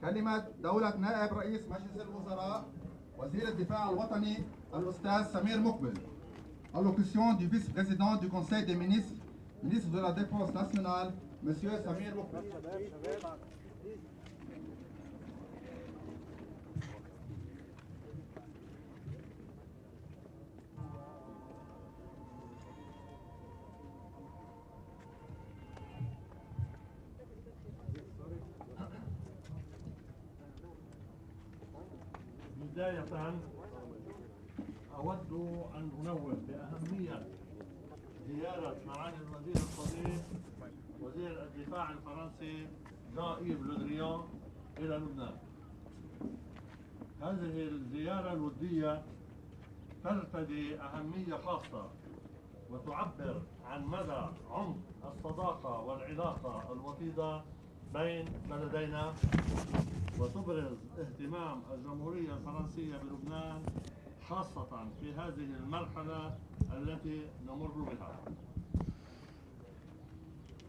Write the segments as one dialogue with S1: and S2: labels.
S1: كلمة دولة نائب رئيس مجلس الوزراء وزير الدفاع الوطني الأستاذ سمير مقبل. Allocution du vice-président du Conseil des ministres, ministre de la Défense nationale, M. Samir Mokbel.
S2: بداية أود أن أنوه بأهمية زيارة معالي الوزير الصديق وزير الدفاع الفرنسي جان إيف لو دريان إلى لبنان. هذه الزيارة الودية ترتدي أهمية خاصة وتعبر عن مدى عمق الصداقة والعلاقة الوطيدة بين بلدينا، وتبرز اهتمام الجمهورية الفرنسية بلبنان خاصة في هذه المرحلة التي نمر بها.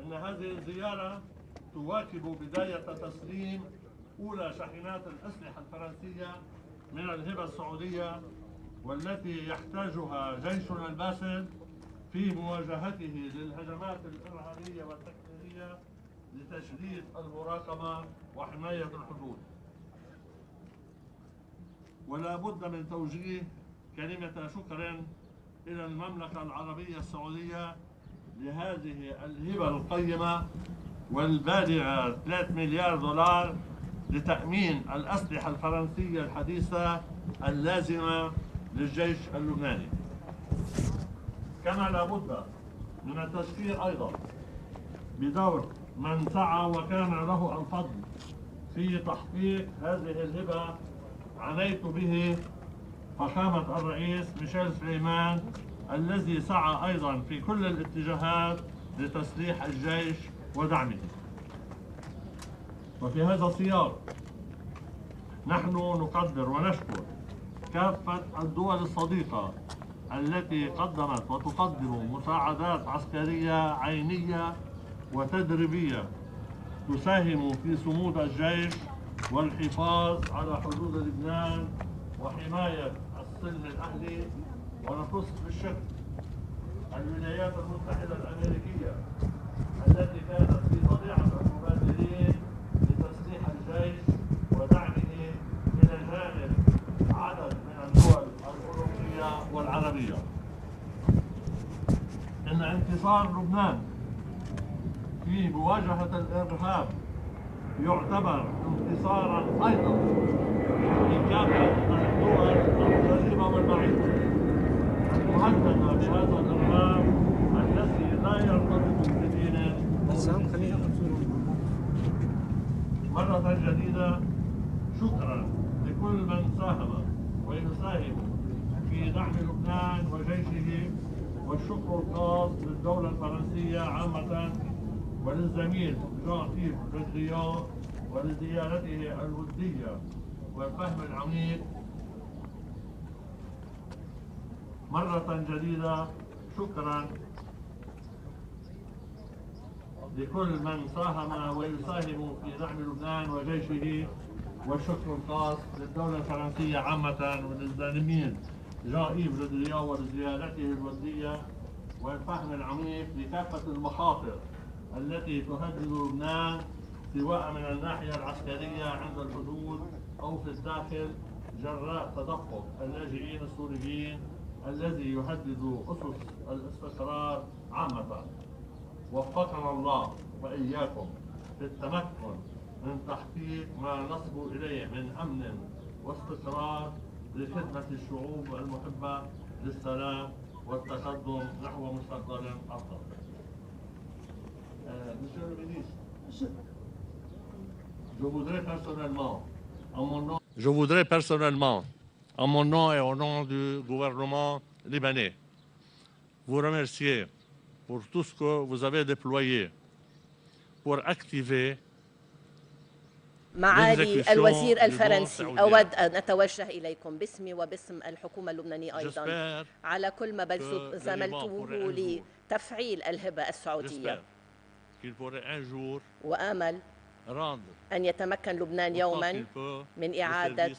S2: إن هذه الزيارة تواكب بداية تسليم أولى شاحنات الأسلحة الفرنسية من الهبة السعودية، والتي يحتاجها جيشنا الباسل في مواجهته للهجمات الإرهابية والتكفيرية لتشديد المراقبة وحماية الحدود. ولا بد من توجيه كلمة شكر إلى المملكة العربية السعودية لهذه الهبة القيمة والبالغة 3 مليار دولار لتأمين الأسلحة الفرنسية الحديثة اللازمة للجيش اللبناني. كما لا بد من التذكير أيضا بدور من سعى وكان له الفضل في تحقيق هذه الهبة عنيت به فخامة الرئيس ميشيل سليمان، الذي سعى أيضا في كل الاتجاهات لتسليح الجيش ودعمه. وفي هذا السياق نحن نقدر ونشكر كافة الدول الصديقة التي قدمت وتقدم مساعدات عسكرية عينية وتدريبية تساهم في صمود الجيش والحفاظ على حدود لبنان وحماية السلم الأهلي. ونخص بالشكر الولايات المتحدة الأمريكية التي كانت في طليعة المبادرين لتسليح الجيش ودعمه إلى جانب عدد من الدول الأوروبية والعربية. إن انتصار لبنان في مواجهة الإرهاب يعتبر انتصارا أيضا لكافة الدول القريبة والبعيدة المهددة بهذا الإرهاب الذي لا يرتبط بدين. مرة جديدة شكرا لكل من ساهم ويساهم في دعم لبنان وجيشه، والشكر الخاص للدولة الفرنسية عامة وللزميل جان إيف لو دريان ولزيارته الودية والفهم العميق. مرة جديدة شكرا لكل من ساهم ويساهم في دعم لبنان وجيشه، والشكر الخاص للدولة الفرنسية عامة وللزميل جان إيف لو دريان ولزيارته الودية والفهم العميق لكافة المخاطر التي تهدد لبنان، سواء من الناحية العسكرية عند الحدود أو في الداخل، جراء تدفق اللاجئين السوريين الذي يهدد أسس الاستقرار عامة. وفقنا الله وإياكم في التمكن من تحقيق ما نصبو إليه من أمن واستقرار لخدمة الشعوب المحبة للسلام والتقدم نحو مستقبل أفضل. Monsieur le ministre, je voudrais personnellement, en mon nom et au nom du gouvernement libanais, vous remercier pour tout ce que vous avez déployé pour activer.
S3: معالي الوزير الفرنسي، أود أن أتوجه إليكم باسمي وباسم الحكومة اللبنانية أيضا على كل ما بذلتموه لتفعيل الهبة السعودية، وآمل أن يتمكن لبنان يوما من إعادة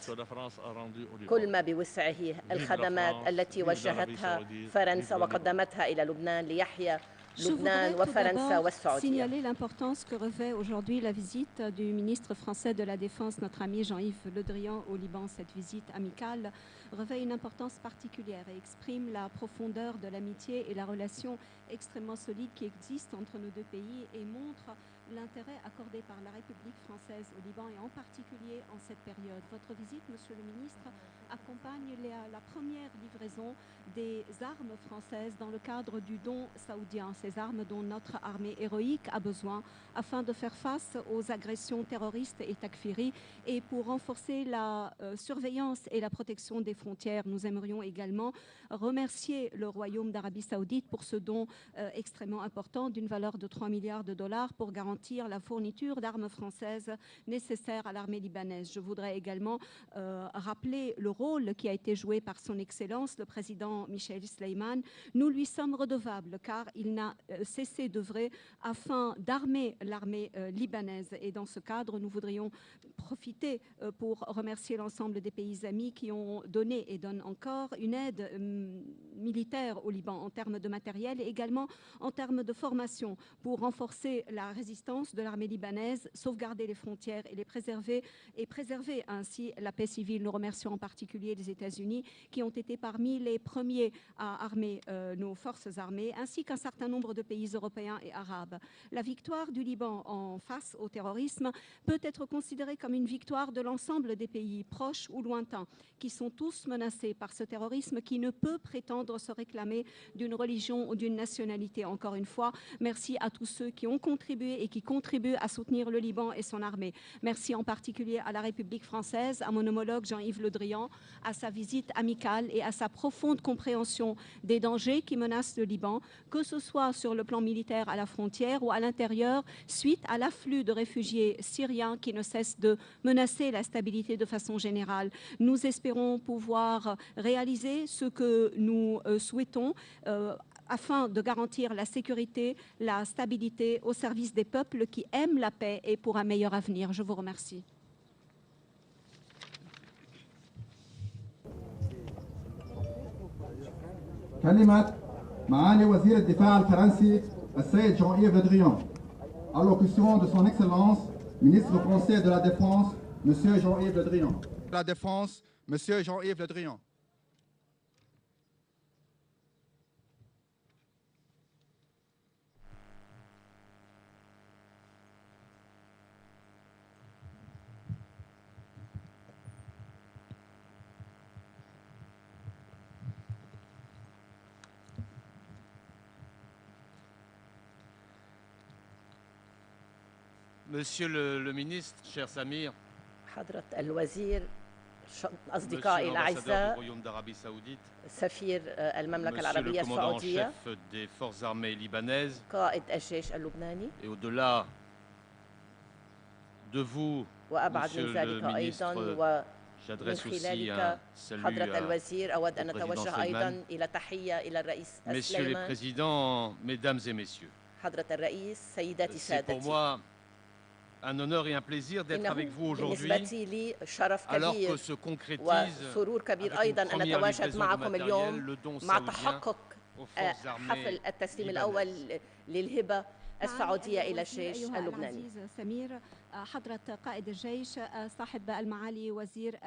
S3: كل ما بوسعه الخدمات التي وجهتها فرنسا وقدمتها إلى لبنان ليحيا لبنان وفرنسا والسعودية.
S4: Signaler l'importance que revêt aujourd'hui la visite du ministre français de la Défense, notre ami Jean-Yves Le Drian, au Liban. Cette visite amicale revêt une importance particulière et exprime la profondeur de l'amitié et la relation extrêmement solide qui existe entre nos deux pays et montre l'intérêt accordé par la République française au Liban et en particulier en cette période. Votre visite, Monsieur le ministre, accompagne la première livraison des armes françaises dans le cadre du don saoudien, ces armes dont notre armée héroïque a besoin afin de faire face aux agressions terroristes et takfiri et pour renforcer la surveillance et la protection des frontières. Nous aimerions également remercier le Royaume d'Arabie Saoudite pour ce don extrêmement important d'une valeur de 3 milliards de dollars pour garantir la fourniture d'armes françaises nécessaires à l'armée libanaise. Je voudrais également rappeler le rôle qui a été joué par son Excellence, le président Michel Sleiman. Nous lui sommes redevables car il n'a cessé d'œuvrer afin d'armer l'armée libanaise. Et dans ce cadre, nous voudrions profiter pour remercier l'ensemble des pays amis qui ont donné et donnent encore une aide militaire au Liban en termes de matériel et également en termes de formation pour renforcer la résistance de l'armée libanaise, sauvegarder les frontières et les préserver et préserver ainsi la paix civile. Nous remercions en particulier les États-Unis qui ont été parmi les premiers à armer nos forces armées ainsi qu'un certain nombre de pays européens et arabes. La victoire du Liban en face au terrorisme peut être considérée comme une victoire de l'ensemble des pays proches ou lointains qui sont tous menacés par ce terrorisme qui ne peut prétendre se réclamer d'une religion ou d'une nationalité. Encore une fois, merci à tous ceux qui ont contribué et qui contribuent à soutenir le Liban et son armée. Merci en particulier à la République française, à mon homologue Jean-Yves Le Drian, à sa visite amicale et à sa profonde compréhension des dangers qui menacent le Liban, que ce soit sur le plan militaire à la frontière ou à l'intérieur, suite à l'afflux de réfugiés syriens qui ne cessent de menacer la stabilité de façon générale. Nous espérons pouvoir réaliser ce que nous souhaitons afin de garantir la sécurité, la stabilité au service des peuples qui aiment la paix et pour un meilleur avenir. Je vous remercie.
S1: كلمة معالي وزير الدفاع الفرنسي السيد Jean-Yves Le Drian. Allocution de son Excellence, ministre français de la Défense, Monsieur Jean-Yves Le Drian. La Défense, Monsieur Jean-Yves Le Drian.
S5: Monsieur le ministre, cher Samir,
S3: حضرة الوزير، أصدقائي الأعزاء، سفير المملكة العربية السعودية، قائد الجيش اللبناني، وأبعد من ذلك أيضا ومن خلالك حضرة الوزير أود أن أتوجه أيضا إلى تحية إلى الرئيس سليمان. حضرة الرئيس، سيداتي سادتي،
S5: un honneur et un plaisir d'être avec vous aujourd'hui, alors que se concrétise avec une première livraison de matériel, le don saoudien aux forces armées libanaises.
S3: السعودية إلى الجيش اللبناني.
S4: حضرة قائد الجيش، صاحب المعالي وزير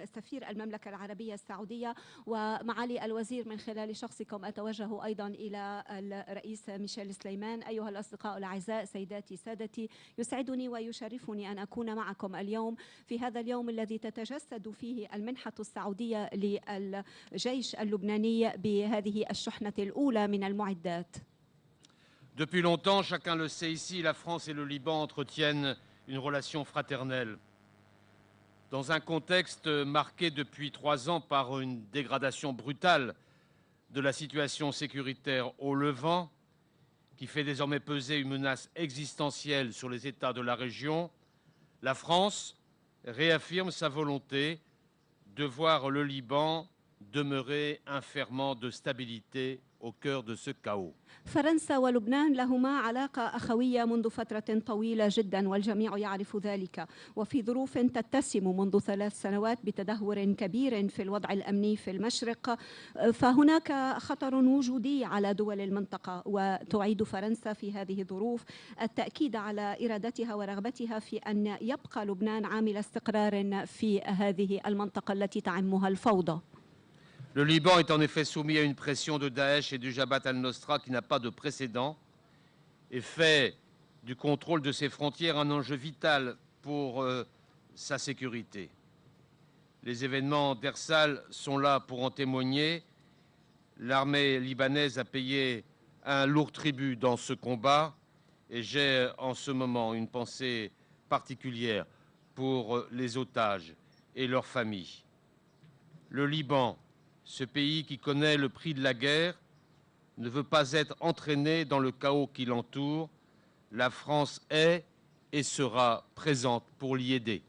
S4: سفير المملكة العربية السعودية، ومعالي الوزير من خلال شخصكم أتوجه أيضا إلى الرئيس ميشيل سليمان. أيها الأصدقاء الأعزاء، سيداتي سادتي، يسعدني ويشرفني أن أكون معكم اليوم في هذا اليوم الذي تتجسد فيه المنحة السعودية للجيش اللبناني بهذه الشحنة الأولى من المعدات.
S5: Depuis longtemps, chacun le sait ici, la France et le Liban entretiennent une relation fraternelle. Dans un contexte marqué depuis 3 ans par une dégradation brutale de la situation sécuritaire au Levant, qui fait désormais peser une menace existentielle sur les États de la région, la France réaffirme sa volonté de voir le Liban demeurer un ferment de stabilité au cœur de ce chaos.
S4: فرنسا ولبنان لهما علاقة أخوية منذ فترة طويلة جدا والجميع يعرف ذلك، وفي ظروف تتسم منذ 3 سنوات بتدهور كبير في الوضع الأمني في المشرق، فهناك خطر وجودي على دول المنطقة، وتعيد فرنسا في هذه الظروف التأكيد على إرادتها ورغبتها في أن يبقى لبنان عامل استقرار في هذه المنطقة التي تعمها الفوضى.
S5: Le Liban est en effet soumis à une pression de Daesh et du Jabhat al-Nosra qui n'a pas de précédent et fait du contrôle de ses frontières un enjeu vital pour sa sécurité. Les événements d'Ersal sont là pour en témoigner. L'armée libanaise a payé un lourd tribut dans ce combat et j'ai en ce moment une pensée particulière pour les otages et leurs familles. Le Liban, ce pays qui connaît le prix de la guerre, ne veut pas être entraîné dans le chaos qui l'entoure. La France est et sera présente pour l'y aider.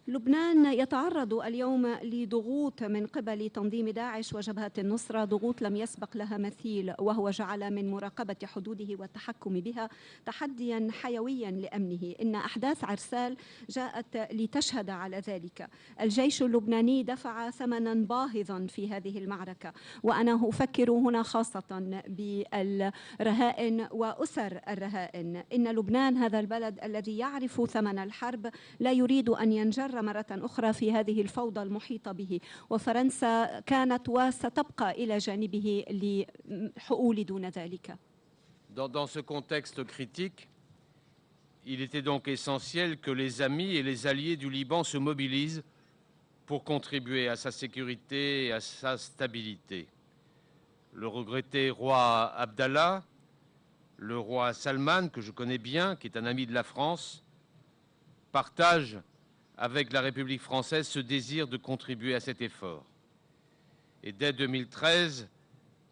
S4: لبنان يتعرض اليوم لضغوط من قبل تنظيم داعش وجبهة النصرة، ضغوط لم يسبق لها مثيل، وهو جعل من مراقبة حدوده والتحكم بها تحديا حيويا لأمنه. إن أحداث عرسال جاءت لتشهد على ذلك. الجيش اللبناني دفع ثمنا باهظا في هذه المعركة، وأنا أفكر هنا خاصة بالرهائن وأسر الرهائن. إن لبنان هذا البلد الذي يعرف ثمن الحرب لا يريد أن ينجر مرة أخرى في هذه الفوضى المحيطة به، وفرنسا كانت وستبقى إلى جانبه لحقول دون ذلك.
S5: Dans ce contexte critique, il était donc essentiel que les amis et les alliés du Liban se mobilisent pour contribuer à sa sécurité et à sa stabilité. Le regretté roi Abdallah, le roi Salman, que je connais bien, qui est un ami de la France, partagent avec la République française ce désir de contribuer à cet effort. Et dès 2013,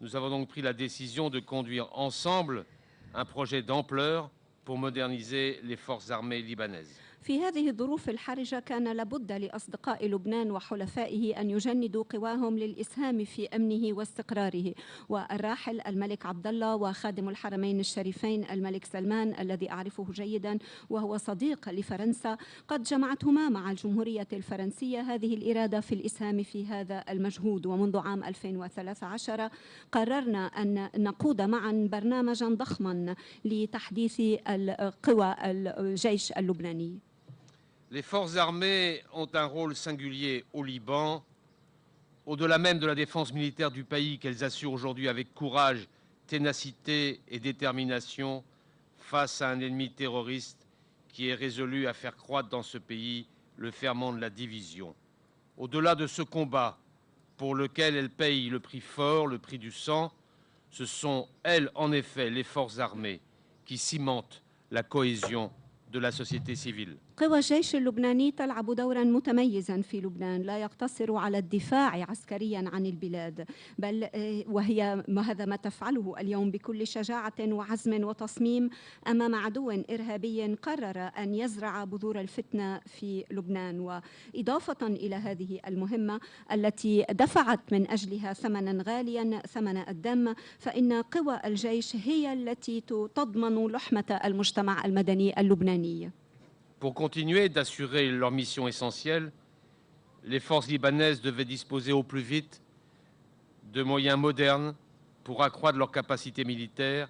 S5: nous avons donc pris la décision de conduire ensemble un projet d'ampleur pour moderniser les forces armées libanaises.
S4: في هذه الظروف الحرجة كان لابد لأصدقاء لبنان وحلفائه أن يجندوا قواهم للإسهام في أمنه واستقراره، والراحل الملك عبد الله وخادم الحرمين الشريفين الملك سلمان الذي أعرفه جيدا وهو صديق لفرنسا قد جمعتهما مع الجمهورية الفرنسية هذه الإرادة في الإسهام في هذا المجهود. ومنذ عام 2013 قررنا أن نقود معا برنامجا ضخما لتحديث قوى الجيش اللبناني.
S5: Les forces armées ont un rôle singulier au Liban, au-delà même de la défense militaire du pays qu'elles assurent aujourd'hui avec courage, ténacité et détermination face à un ennemi terroriste qui est résolu à faire croître dans ce pays le ferment de la division. Au-delà de ce combat pour lequel elles payent le prix fort, le prix du sang, ce sont elles, en effet, les forces armées qui cimentent la cohésion de la société civile.
S4: قوى الجيش اللبناني تلعب دورا متميزا في لبنان لا يقتصر على الدفاع عسكريا عن البلاد، بل وهي هذا ما تفعله اليوم بكل شجاعة وعزم وتصميم أمام عدو إرهابي قرر أن يزرع بذور الفتنة في لبنان. وإضافة إلى هذه المهمة التي دفعت من أجلها ثمنا غاليا ثمن الدم، فإن قوى الجيش هي التي تضمن لحمة المجتمع المدني اللبناني.
S5: Pour continuer d'assurer leur mission essentielle, les forces libanaises devaient disposer au plus vite de moyens modernes pour accroître leur capacité militaire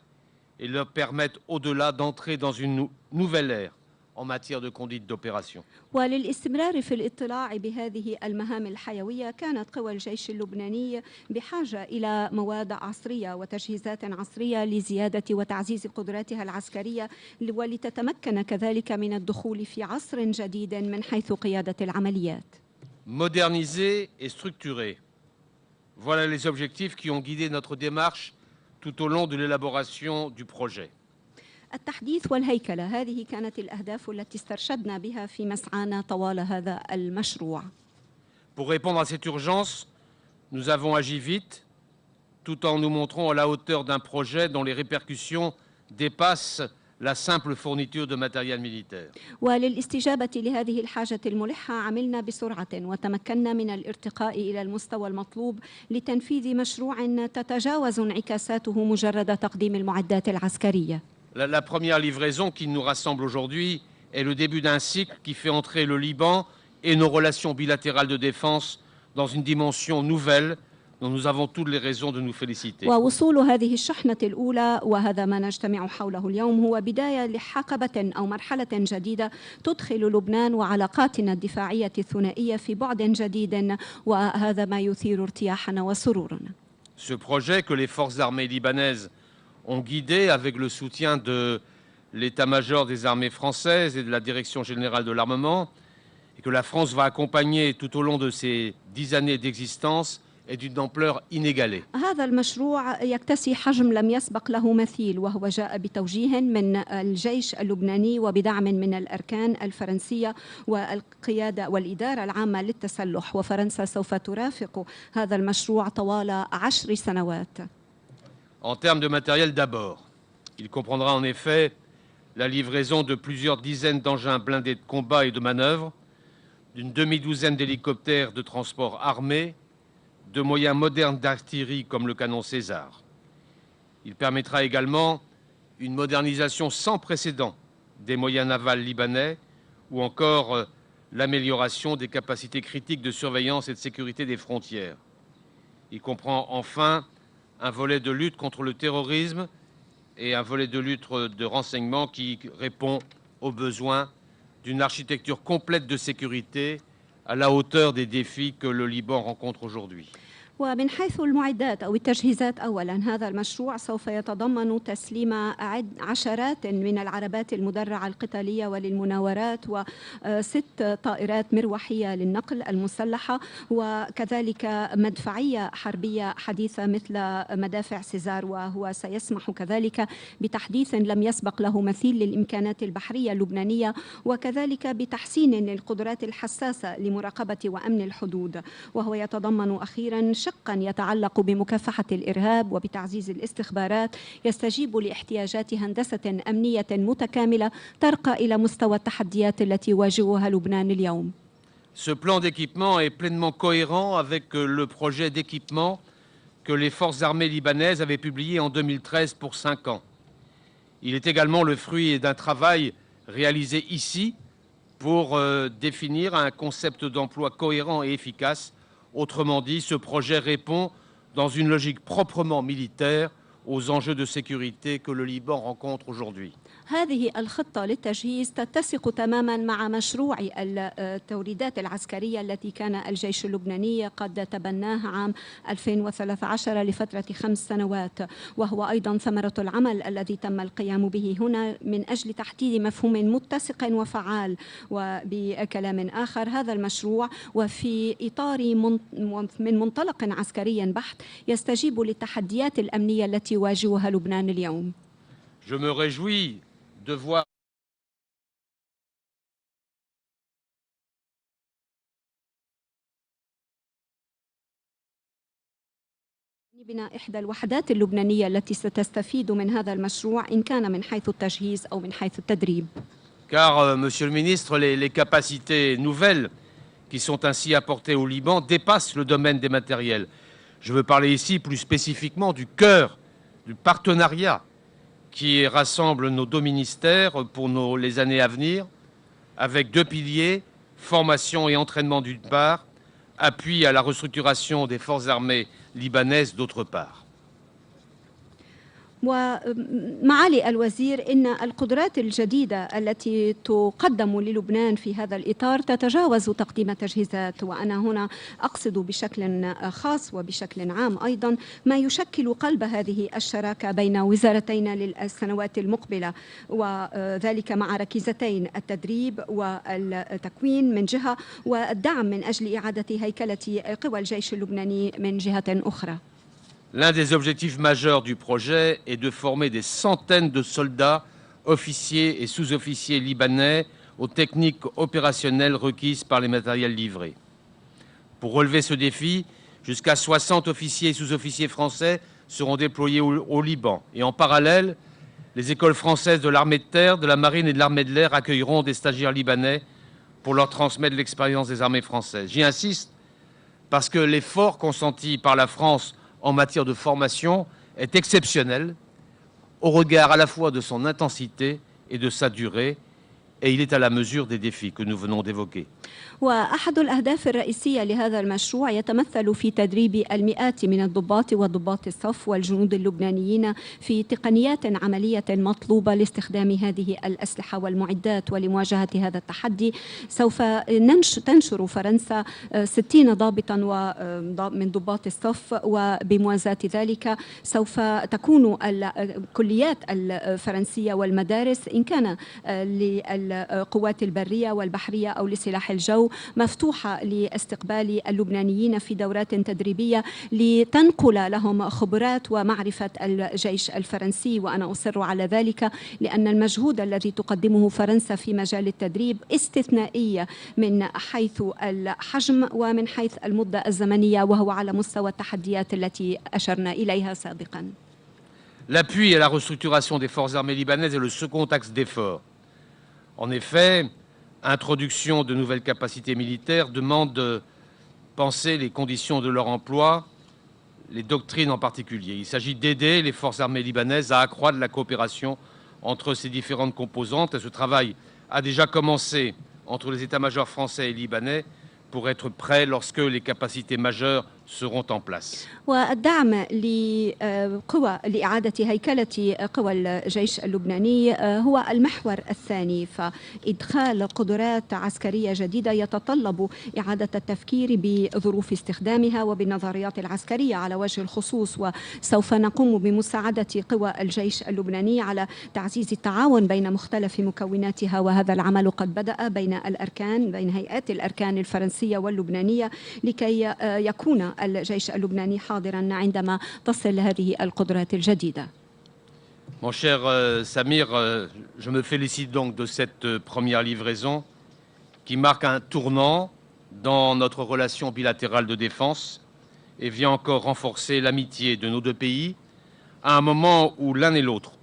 S5: et leur permettre au-delà d'entrer dans une nouvelle ère en matière de conduite d'opération.
S4: وللاستمرار في الاطلاع بهذه المهام الحيوية كانت قوى الجيش اللبناني بحاجة إلى مواد عصرية وتجهيزات عصرية لزيادة وتعزيز قدراتها العسكرية ولتتمكن كذلك من الدخول في عصر جديد من حيث قيادة العمليات.
S5: Moderniser et structurer. Voilà les objectifs qui ont guidé notre démarche tout au long de l'élaboration du projet.
S4: التحديث والهيكلة هذه كانت الأهداف التي استرشدنا بها في مسعانا طوال هذا المشروع.
S5: Pour répondre à cette urgence, nous avons agi vite, tout en nous montrant à la hauteur d'un projet dont les répercussions dépassent la simple fourniture de matériel militaire.
S4: وللاستجابة لهذه الحاجة الملحة عملنا بسرعة وتمكنا من الارتقاء إلى المستوى المطلوب لتنفيذ مشروع تتجاوز انعكاساته مجرد تقديم المعدات العسكرية.
S5: La première livraison qui nous rassemble aujourd'hui est le début d'un cycle qui fait entrer le Liban et nos relations bilatérales de défense dans une dimension nouvelle dont nous avons toutes les raisons de nous féliciter.
S4: ووصول هذه الشحنة الأولى وهذا ما نجتمع حوله اليوم هو بداية لحقبة أو مرحلة جديدة تدخل لبنان وعلاقاتنا الدفاعية الثنائية في بعد جديد وهذا ما يثير ارتياحنا وسرورنا.
S5: Ce projet que les forces armées libanaises ont guidé avec le soutien de l'état-major des armées françaises et de la direction générale de l'armement et que la France va accompagner tout au long de ces 10 années d'existence est d'une ampleur inégalée.
S4: هذا المشروع يكتسي حجم لم يسبق له مثيل وهو جاء بتوجيه من الجيش اللبناني وبدعم من الأركان الفرنسية والقيادة والإدارة العامة للتسلح وفرنسا سوف ترافق هذا المشروع طوال 10 سنوات.
S5: En termes de matériel d'abord, il comprendra en effet la livraison de plusieurs dizaines d'engins blindés de combat et de manœuvre, d'une demi-douzaine d'hélicoptères de transport armés, de moyens modernes d'artillerie comme le canon César. Il permettra également une modernisation sans précédent des moyens navals libanais ou encore l'amélioration des capacités critiques de surveillance et de sécurité des frontières. Il comprend enfin un volet de lutte contre le terrorisme et un volet de lutte de renseignement qui répond aux besoins d'une architecture complète de sécurité à la hauteur des défis que le Liban rencontre aujourd'hui.
S4: ومن حيث المعدات أو التجهيزات أولا هذا المشروع سوف يتضمن تسليم عشرات من العربات المدرعة القتالية وللمناورات و6 طائرات مروحية للنقل المسلحة وكذلك مدفعية حربية حديثة مثل مدافع سيزار وهو سيسمح كذلك بتحديث لم يسبق له مثيل للإمكانات البحرية اللبنانية وكذلك بتحسين للقدرات الحساسة لمراقبة وأمن الحدود وهو يتضمن أخيرا شقا يتعلق بمكافحة الإرهاب وبتعزيز الاستخبارات يستجيب لاحتياجات هندسة أمنية متكاملة ترقى إلى مستوى التحديات التي يواجهها لبنان اليوم.
S5: Ce plan d'équipement est pleinement cohérent avec le projet d'équipement que les forces armées libanaises avaient publié en 2013 pour 5 ans. Il est également le fruit d'un travail réalisé ici pour définir un concept d'emploi cohérent et efficace. Autrement dit, ce projet répond dans une logique proprement militaire aux enjeux de sécurité que le Liban rencontre aujourd'hui.
S4: هذه الخطة للتجهيز تتسق تماما مع مشروع التوريدات العسكرية التي كان الجيش اللبناني قد تبناها عام 2013 لفترة 5 سنوات وهو أيضا ثمرة العمل الذي تم القيام به هنا من أجل تحديد مفهوم متسق وفعال وبكلام آخر هذا المشروع وفي إطار من منطلق عسكري بحت يستجيب للتحديات الأمنية التي يواجهها لبنان اليوم.
S5: Je me réjouis de voir
S4: بناء إحدى الوحدات اللبنانية التي ستستفيد من هذا المشروع إن كان من حيث التجهيز أو من حيث التدريب.
S5: Car, Monsieur le Ministre, les capacités nouvelles qui sont ainsi apportées au Liban dépassent le domaine des matériels. Je veux parler ici plus spécifiquement du cœur du partenariat qui rassemble nos 2 ministères pour les années à venir, avec 2 piliers, formation et entraînement d'une part, appui à la restructuration des forces armées libanaises d'autre part.
S4: ومعالي الوزير إن القدرات الجديدة التي تقدم للبنان في هذا الإطار تتجاوز تقديم تجهيزات وأنا هنا أقصد بشكل خاص وبشكل عام أيضا ما يشكل قلب هذه الشراكة بين وزارتين للسنوات المقبلة وذلك مع ركيزتين التدريب والتكوين من جهة والدعم من أجل إعادة هيكلة قوى الجيش اللبناني من جهة أخرى.
S5: L'un des objectifs majeurs du projet est de former des centaines de soldats, officiers et sous-officiers libanais aux techniques opérationnelles requises par les matériels livrés. Pour relever ce défi, jusqu'à 60 officiers et sous-officiers français seront déployés au Liban. Et en parallèle, Les écoles françaises de l'armée de terre, de la marine et de l'armée de l'air accueilleront des stagiaires libanais pour leur transmettre l'expérience des armées françaises. J'y insiste parce que l'effort consenti par la France en matière de formation est exceptionnel au regard à la fois de son intensité et de sa durée, et il est à la mesure des défis que nous venons d'évoquer.
S4: وأحد الأهداف الرئيسية لهذا المشروع يتمثل في تدريب المئات من الضباط وضباط الصف والجنود اللبنانيين في تقنيات عملية مطلوبة لاستخدام هذه الأسلحة والمعدات ولمواجهة هذا التحدي. سوف تنشر فرنسا 60 ضابطا من ضباط الصف، وبموازاة ذلك سوف تكون الكليات الفرنسية والمدارس إن كان للقوات البرية والبحرية أو لسلاح الجو مفتوحة لاستقبال اللبنانيين في دورات تدريبية لتنقل لهم خبرات ومعرفة الجيش الفرنسي. وأنا أصر على ذلك لأن المجهود الذي تقدمه فرنسا في مجال التدريب استثنائي من حيث الحجم ومن حيث المدة الزمنية، وهو على مستوى التحديات التي أشرنا إليها سابقا.
S5: L'appui à la restructuration des forces armées libanaises est le second axe d'effort. En effet, introduction de nouvelles capacités militaires demande de penser les conditions de leur emploi, les doctrines en particulier. Il s'agit d'aider les forces armées libanaises à accroître la coopération entre ces différentes composantes. Et ce travail a déjà commencé entre les états-majors français et libanais pour être prêt lorsque les capacités majeures seront en place.
S4: والدعم لإعادة هيكلة قوى الجيش اللبناني هو المحور الثاني، فإدخال قدرات عسكرية جديدة يتطلب إعادة التفكير بظروف استخدامها وبالنظريات العسكرية على وجه الخصوص. وسوف نقوم بمساعدة قوى الجيش اللبناني على تعزيز التعاون بين مختلف مكوناتها، وهذا العمل قد بدأ بين هيئات الأركان الفرنسية واللبنانية لكي يكون الجيش اللبناني حاضراً عندما تصل هذه القدرات الجديدة.
S5: Mon cher Samir, je me félicite donc de cette première livraison qui marque un tournant dans notre relation bilatérale de défense et vient encore renforcer l'amitié de nos deux pays à un moment où l'un et l'autre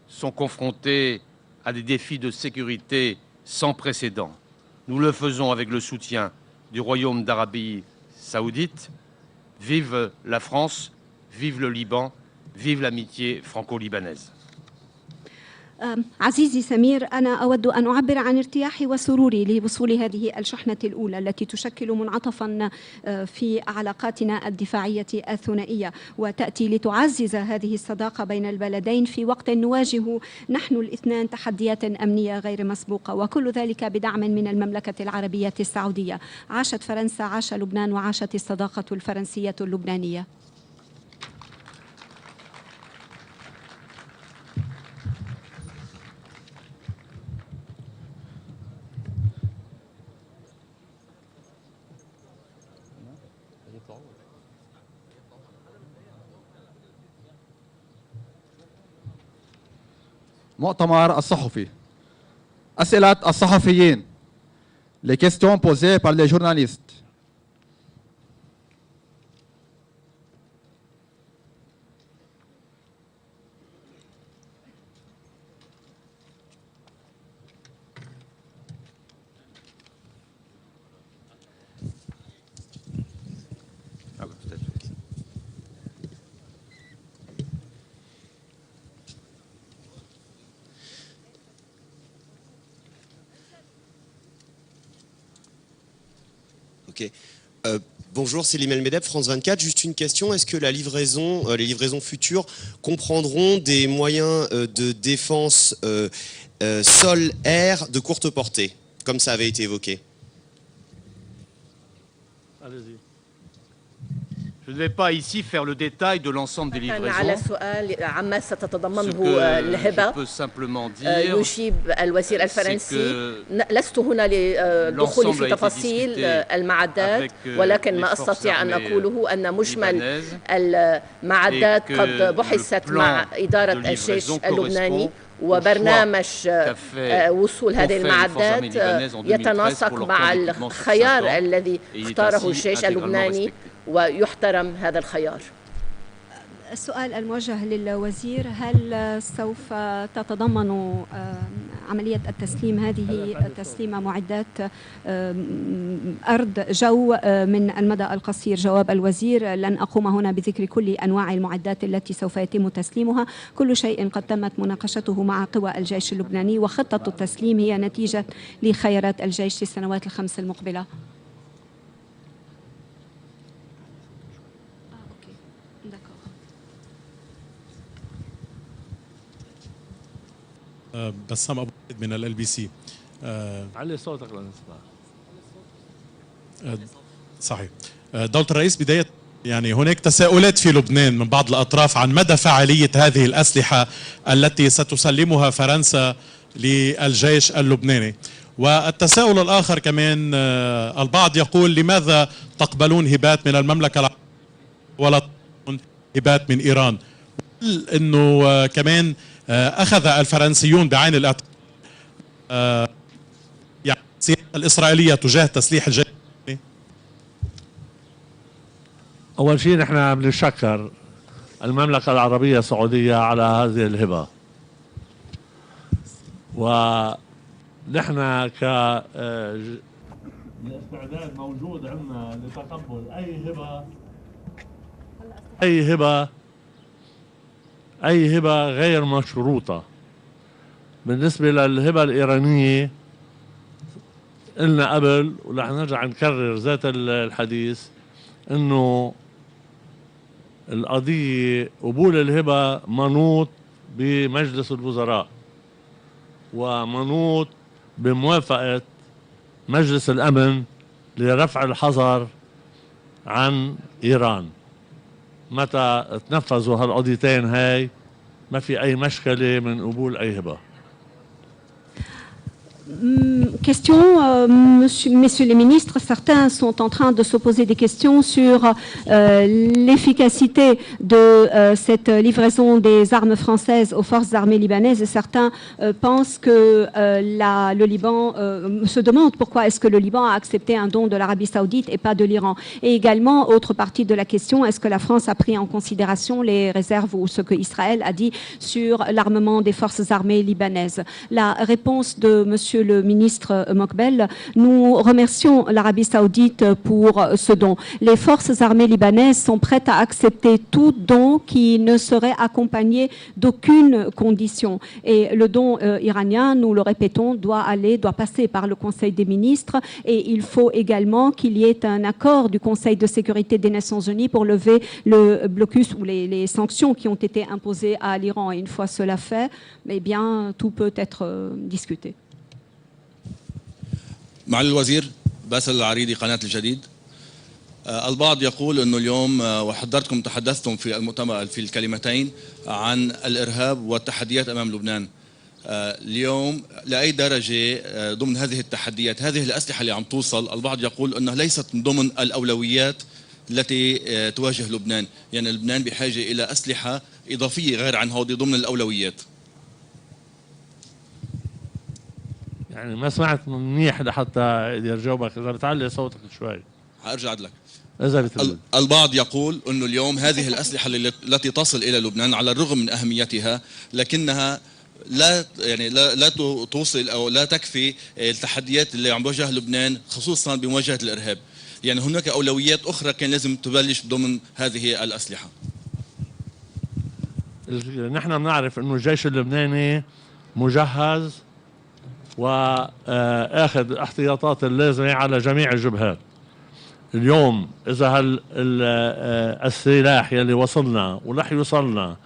S5: sont confrontés à des défis de sécurité sans précédent. Nous le faisons avec le soutien du Royaume d'Arabie Saoudite. Vive la France, vive le Liban, vive l'amitié franco-libanaise.
S4: عزيزي سمير، أنا أود أن أعبر عن ارتياحي وسروري لوصول هذه الشحنة الأولى التي تشكل منعطفا في علاقاتنا الدفاعية الثنائية، وتأتي لتعزز هذه الصداقة بين البلدين في وقت نواجه نحن الاثنان تحديات أمنية غير مسبوقة، وكل ذلك بدعم من المملكة العربية السعودية. عاشت فرنسا، عاش لبنان، وعاشت الصداقة الفرنسية اللبنانية.
S1: مؤتمر الصحفي. أسئلة الصحفيين. Les questions posées par les journalistes.
S6: Ok. Bonjour, c'est Limel Medeb, France 24. Juste une question, est-ce que les livraisons futures comprendront des moyens de défense sol-air de courte portée, comme ça avait été évoqué?
S5: Allez-y. Je ne vais pas ici faire le détail de l'ensemble des livraisons.
S3: على سؤال عما ستتضمنه
S5: Ce que
S3: الهبة
S5: je peux simplement dire,
S3: يجيب الوزير الفرنسي. لست هنا للدخول في تفاصيل المعدات، ولكن ما أستطيع أن أقوله أن مجمل المعدات قد بحثت مع إدارة الجيش اللبناني، وبرنامج وصول هذه المعدات يتناسق مع الخيار الذي اختاره الجيش اللبناني ويحترم هذا الخيار.
S4: السؤال الموجه للوزير: هل سوف تتضمن عملية التسليم هذه تسليم معدات أرض جو من المدى القصير؟ جواب الوزير: لن أقوم هنا بذكر كل أنواع المعدات التي سوف يتم تسليمها، كل شيء قد تمت مناقشته مع قوى الجيش اللبناني، وخطة التسليم هي نتيجة لخيارات الجيش في السنوات الخمس المقبلة.
S7: بسام أبو من LBC.
S2: علي صوتك لنسمع.
S7: صحيح. دولة الرئيس، بداية يعني هناك تساؤلات في لبنان من بعض الأطراف عن مدى فعالية هذه الأسلحة التي ستسلمها فرنسا للجيش اللبناني. والتساؤل الآخر كمان، البعض يقول لماذا تقبلون هبات من المملكة العربية ولا تقبلون هبات من إيران؟ إنه كمان أخذ الفرنسيون بعين الاعتبار يعني السياسة الإسرائيلية تجاه تسليح الجيش.
S2: أول شيء نحن بنشكر المملكة العربية السعودية على هذه الهبة، ونحن الاستعداد موجود عندنا لتقبل أي هبة غير مشروطة. بالنسبة للهبة الإيرانية قلنا قبل ورح نرجع نكرر ذات الحديث إنه القضية قبول الهبة منوط بمجلس الوزراء ومنوط بموافقة مجلس الأمن لرفع الحظر عن إيران. متى تنفذوا هالقضيتين هاي ما في أي مشكلة من قبول أي هبة.
S4: Question, messieurs les ministres, certains sont en train de se poser des questions sur l'efficacité de cette livraison des armes françaises aux forces armées libanaises, et certains pensent que le Liban se demande pourquoi est-ce que le Liban a accepté un don de l'Arabie Saoudite et pas de l'Iran. Et également, autre partie de la question, est-ce que la France a pris en considération les réserves ou ce que Israël a dit sur l'armement des forces armées libanaises? La réponse de monsieur le ministre Mokbel: nous remercions l'Arabie Saoudite pour ce don. Les forces armées libanaises sont prêtes à accepter tout don qui ne serait accompagné d'aucune condition. Et le don iranien, nous le répétons, doit passer par le Conseil des ministres, et il faut également qu'il y ait un accord du Conseil de sécurité des Nations Unies pour lever le blocus ou les sanctions qui ont été imposées à l'Iran. Et une fois cela fait, eh bien, tout peut être discuté.
S8: معالي الوزير، باسل العريدي، قناة الجديد. البعض يقول أنه اليوم وحضرتكم تحدثتم في المؤتمر في الكلمتين عن الإرهاب والتحديات أمام لبنان. اليوم لأي درجة ضمن هذه التحديات هذه الأسلحة اللي عم توصل، البعض يقول أنها ليست من ضمن الأولويات التي تواجه لبنان، يعني لبنان بحاجة إلى أسلحة إضافية غير عن هذه ضمن الأولويات.
S2: يعني ما سمعت منيح لحتى اقدر جاوبك. اذا بتعلي صوتك شوي
S8: هرجع لك.
S2: البعض
S8: يقول انه اليوم هذه الاسلحه التي تصل الى لبنان على الرغم من اهميتها لكنها لا توصل او لا تكفي التحديات اللي عم بواجه لبنان خصوصا بمواجهه الارهاب. يعني هناك اولويات اخرى كان لازم تبلش ضمن هذه الاسلحه.
S2: نحن بنعرف انه الجيش اللبناني مجهز واخذ الاحتياطات اللازمه على جميع الجبهات. اليوم اذا السلاح يلي وصلنا ورح يوصلنا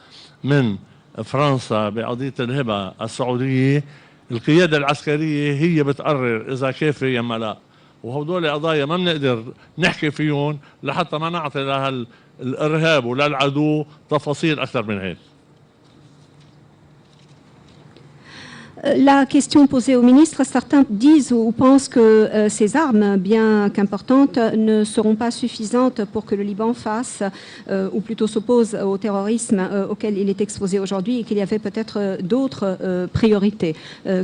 S2: من فرنسا بقضيه الهبه السعوديه، القياده العسكريه هي بتقرر اذا كافي ام لا، وهدول قضايا ما بنقدر نحكي فيهم لحتى ما نعطي لها الارهاب وللعدو تفاصيل اكثر من هيك.
S4: La question posée au ministre, certains disent ou pensent que ces armes, bien qu'importantes, ne seront pas suffisantes pour que le Liban fasse, ou plutôt s'oppose au terrorisme auquel il est exposé aujourd'hui et qu'il y avait peut-être d'autres priorités.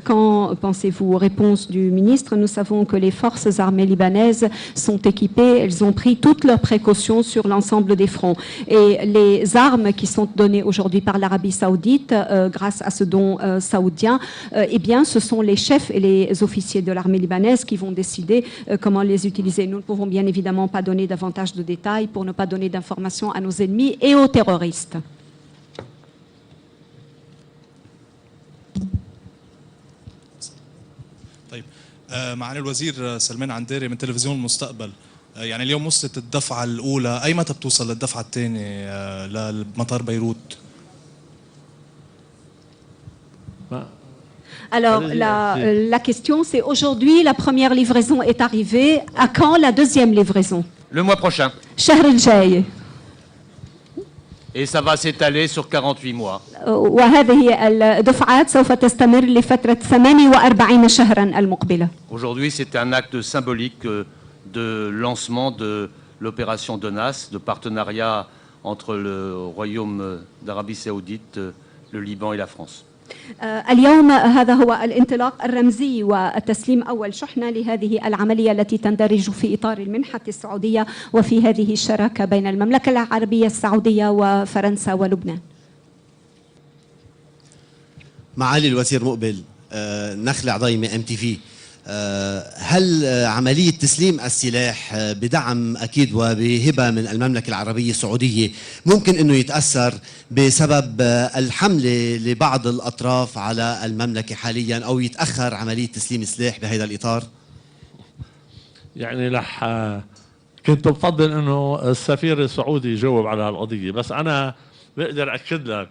S4: Qu'en pensez-vous? Réponse du ministre, nous savons que les forces armées libanaises sont équipées, elles ont pris toutes leurs précautions sur l'ensemble des fronts. Et les armes qui sont données aujourd'hui par l'Arabie saoudite, grâce à ce don saoudien, eh bien, ce sont les chefs et les officiers de l'armée libanaise qui vont décider comment les utiliser. Nous ne pouvons bien évidemment pas donner davantage de détails pour ne pas donner d'informations à nos ennemis et aux terroristes.
S9: طيب معالي الوزير سلمان عنديري من تلفزيون المستقبل يعني اليوم وصلت الدفعة الأولى أي متى بتوصل للدفعة الثانية لمطار بيروت؟
S4: Alors, la question, c'est aujourd'hui, la première livraison est arrivée. À quand la deuxième livraison?
S5: Le mois prochain.
S4: الشهر الجاي.
S5: Et ça va s'étaler sur 48 mois.
S4: وهذه الدفعات سوف تستمر لفترة 48 شهرا المقبلة.
S5: Aujourd'hui, c'est un acte symbolique de lancement de l'opération DONAS, de partenariat entre le Royaume d'Arabie Saoudite, le Liban et la France.
S4: اليوم هذا هو الانطلاق الرمزي والتسليم أول شحنة لهذه العملية التي تندرج في إطار المنحة السعودية وفي هذه الشراكة بين المملكة العربية السعودية وفرنسا ولبنان.
S10: معالي الوزير مقبل، نخلع ضيمة MTV، هل عملية تسليم السلاح بدعم أكيد وبهبة من المملكة العربية السعودية ممكن أنه يتأثر بسبب الحملة لبعض الأطراف على المملكة حاليا أو يتأخر عملية تسليم السلاح بهذا الإطار؟
S2: يعني كنت بفضل أنه السفير السعودي يجاوب على هالقضية، بس أنا بقدر أكد لك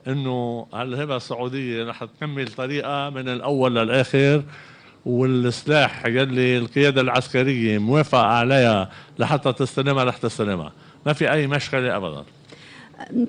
S2: أنه الهبة السعودية رح تكمل طريقة من الأول للآخر، والسلاح يلي القيادة العسكرية موافقة عليها لحتى تستلمها رح تستلمها، ما في أي مشكلة أبدا.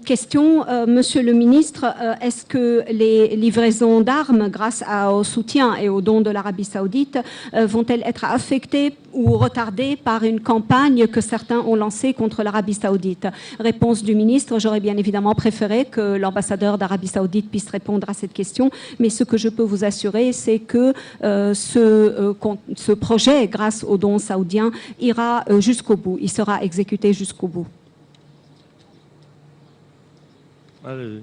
S4: Question, Monsieur le ministre, est-ce que les livraisons d'armes grâce au soutien et aux dons de l'Arabie saoudite vont-elles être affectées ou retardées par une campagne que certains ont lancée contre l'Arabie saoudite? Réponse du ministre, j'aurais bien évidemment préféré que l'ambassadeur d'Arabie saoudite puisse répondre à cette question, mais ce que je peux vous assurer, c'est que ce projet, grâce aux dons saoudiens, ira jusqu'au bout, il sera exécuté jusqu'au bout.
S2: Allez.